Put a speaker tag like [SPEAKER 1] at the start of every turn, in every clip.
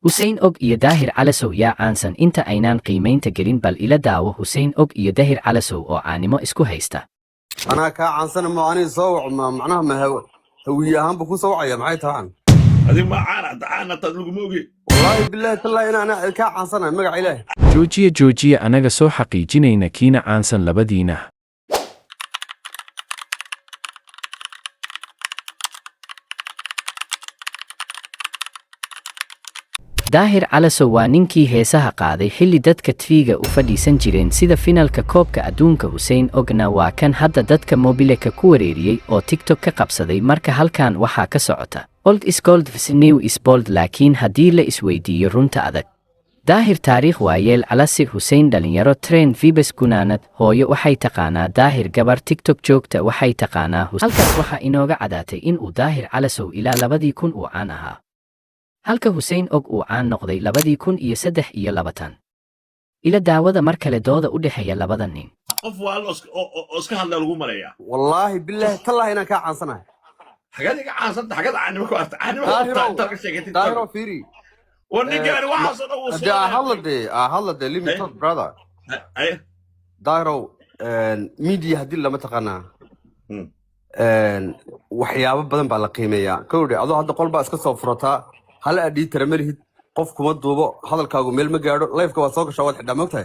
[SPEAKER 1] Hussein Og iyo Daahir Calasow yaa caansan inta aynaan qiimaynta gelin bal ila daawo Hussein Og iyo Daahir Calasow oo caanimo isku haysta.
[SPEAKER 2] أنا كعنصر معاني صوع معناها ما هوية هم بكون صوعية معي طبعا.
[SPEAKER 3] هذه ما عانى تدلق موجي.
[SPEAKER 2] والله بالله تلا أنا كعنصر مقع إله.
[SPEAKER 4] joojiya anaga soo xaqiijinayna kiina caansan labadiina.
[SPEAKER 1] Daahir Calasow waa ninkii heesaha qaaday xilli dadka tviga u fadhiisan jireen sida finalka koobka adduunka. Hussein Ogna waa kan hadda dadka mobileka ku wareeriyey oo TikTok ka qabsaday. Marka halkan waxaa ka socota old is gold new is bold, laakiin haddii la isweydiiyo runta adag. Daahir taariikh waa yeel Calasi. Hussein dhalinyaro trend vibes gunaanad hooyo waxay taqaanaa Daahir gabar TikTok joogta waxay taqaanaa halkaas waxaa inooga cadaatay in uu Daahir Calasow ilaa 2000 uu caan ahaa halka Hussein Og uu caan noqday 2023 ila daawada mar kale dooda u dhaxeeya labada nin.
[SPEAKER 3] qof waa iska hadla lagu maleeyaa.
[SPEAKER 2] والله بالله تلا أنا كعنصر.
[SPEAKER 3] حاجات عاصمت حاجات عني ما كنت عني ما كنت شيء
[SPEAKER 2] دايرو فيري.
[SPEAKER 3] والنجار وحصل وصل.
[SPEAKER 2] هلا لي ميتوت برادر.
[SPEAKER 3] أيه.
[SPEAKER 2] دايرو ميديا هدي لما تقنا. وحياة بدن بالقيمة كودي هذا قلب أسكت صفرتها هل أدي ترميه قف كم دوبه هذا الكاغو ميل مجارو لايف كواساق شوال حدا مقطع.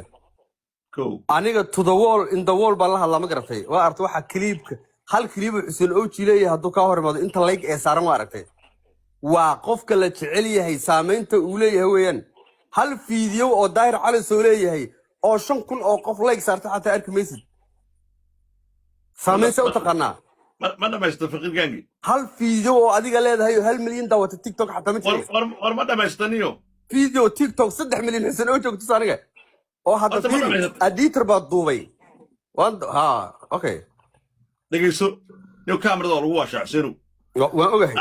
[SPEAKER 2] أنا to the wall in the wall بالله الله مقرتي وأرتوح كليب هل كليب حسين أوتشي لي هدو كهر ما أنت لايك إسارة ما أرتي وقف كلا تعليه هي سامين تقوليه هوين هل فيديو أو داير على سوريه هي أو شن كل أو قف لايك صارت حتى أرك ميسج سامين سو تقنا
[SPEAKER 3] ما أنا ما يستفقين جانجي
[SPEAKER 2] هل فيديو أديك لا هي هل مليون دعوة التيك توك حتى متى
[SPEAKER 3] ما أنا ما يستنيو
[SPEAKER 2] فيديو تيك توك 6 مليون حسين أوتشي تصاريه أو هذا فيديو أديتر بعد دبي وانت ها أوكي
[SPEAKER 3] دقيقة نيو كاميرا دور هو شعسينو
[SPEAKER 2] وأوكي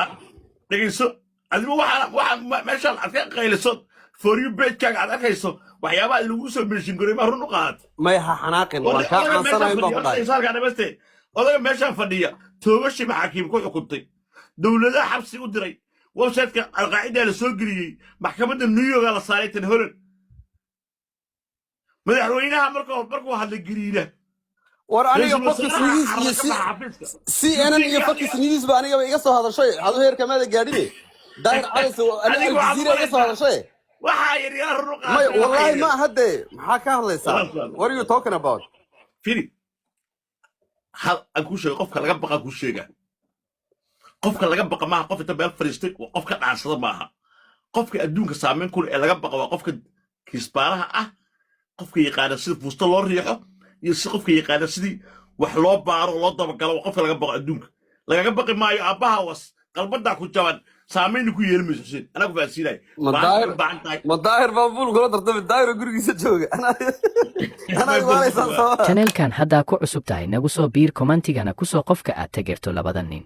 [SPEAKER 3] دقيقة أنا واحد ما شاء الله أتكلم قيل صوت فور يو بيت كان على كيسو وحيابا اللي وصل بالشين قريب ما هو نقاط
[SPEAKER 2] ما يها حناقين وكان عن سنة يبقى
[SPEAKER 3] يصير كان بس هذا ما شاف فنية تومشي مع حكيم كل حكومتي دولة حبسي ودري وبسات القاعدة لسوقري محكمة نيويورك على صارت الهرن مدحوينها مركو هذا الجريدة
[SPEAKER 2] وراني يفكر سنيديس سي ان يفكر سنيديس باني يقصوا هذا الشيء هذا هير كمان قاعدين داير على انا الجزيره يقصوا هذا الشيء
[SPEAKER 3] وحاير يا الرقعه
[SPEAKER 2] والله ما هدي ما كان لسه what are you talking about
[SPEAKER 3] فيني هل اكو شيء قفك laga baqa ku sheega qofka laga baqa ma qof inta beel fariistay oo qofka dhaansada maaha qofka adduunka saameyn ku ee laga baqa waa qofka kisbaaraha ah qofka yaqaan sida fuusta loo riixo iyo si qofka yaqaan sidii wax loo baaro loo daba galo qofka laga baqo adduunka laga baqi maayo aabaha was qalbada ku jaban saameyn ku yeelmayso ana ku faasiinay
[SPEAKER 2] مداير بابول kula dartay daayir gurigiisa jooga ana
[SPEAKER 1] channelkan hadda ku cusub tahay nagu soo biir commentigana ku soo qofka aad tageerto labada nin.